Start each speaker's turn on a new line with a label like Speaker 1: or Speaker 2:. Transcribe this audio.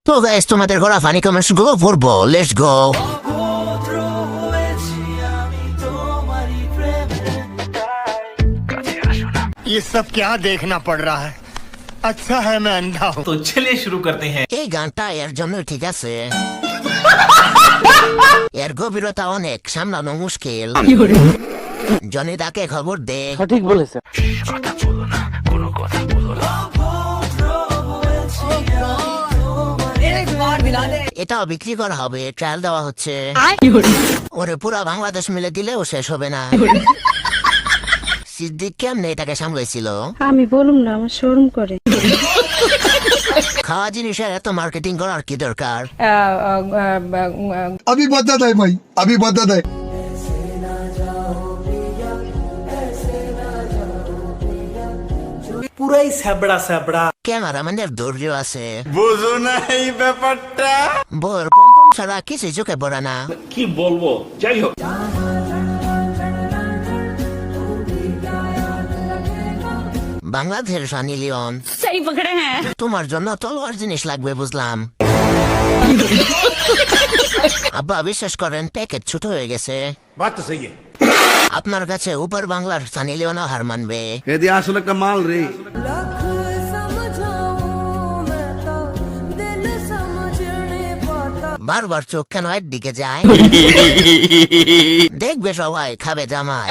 Speaker 1: তো গাইস তোমাদের করা ফানি কমেন্টস গুলো পড়বো, লেটস গো।
Speaker 2: ये सब क्या देखना पड़ रहा है? अच्छा है मैं अंधा हूँ।
Speaker 3: तो चलिए शुरू करते हैं।
Speaker 1: এই গানটা এর জন্য ঠিক আছে, এর গভীরতা অনেক, সামলানো মুশকিল। জনি তাকে খবর দে।
Speaker 4: সঠিক বলেছে।
Speaker 1: এটাও বিক্রি করা হবে, ট্রায়াল দেওয়া হচ্ছে। ওরে পুরা বাংলাদেশ মিলে দিলেও শেষ হবে না। সিদ্দিক কেমনে এটাকে সামলাইছিল?
Speaker 5: আমি বলুম না, আমার শোরুম করে।
Speaker 1: খাওয়া জিনিসের এত মার্কেটিং করার কি দরকার?
Speaker 6: अभी बता दे भाई, अभी बता दे।
Speaker 3: পুরাই স্যাবড়া স্যাবড়া।
Speaker 1: ক্যামেরাম্যানের ধৈর্য আছে,
Speaker 3: বুঝো না এই ব্যাপারটা।
Speaker 1: বোর পম্পম ছাড়া কিছু চোখে পড়ে না।
Speaker 3: কি বলবো, যাই হোক।
Speaker 1: বাংলাদেশের সানি লিওন,
Speaker 5: সেই পকড়ে হ্যাঁ।
Speaker 1: তোমার জন্য তলোয়ার জিনিস লাগবে বুঝলাম। আব্বা বিশ্বাস করেন প্যাকেট ছোট হয়ে গেছে।
Speaker 3: বাত তো সহি।
Speaker 1: আপনার কাছে উপর বাংলার সানি লিওন হার মানবে।
Speaker 7: এদি আসলে একটা মাল রে।
Speaker 1: বারবার চোখ কেন একদিকে যায়? দেখবে সবাই খাবে জামাই।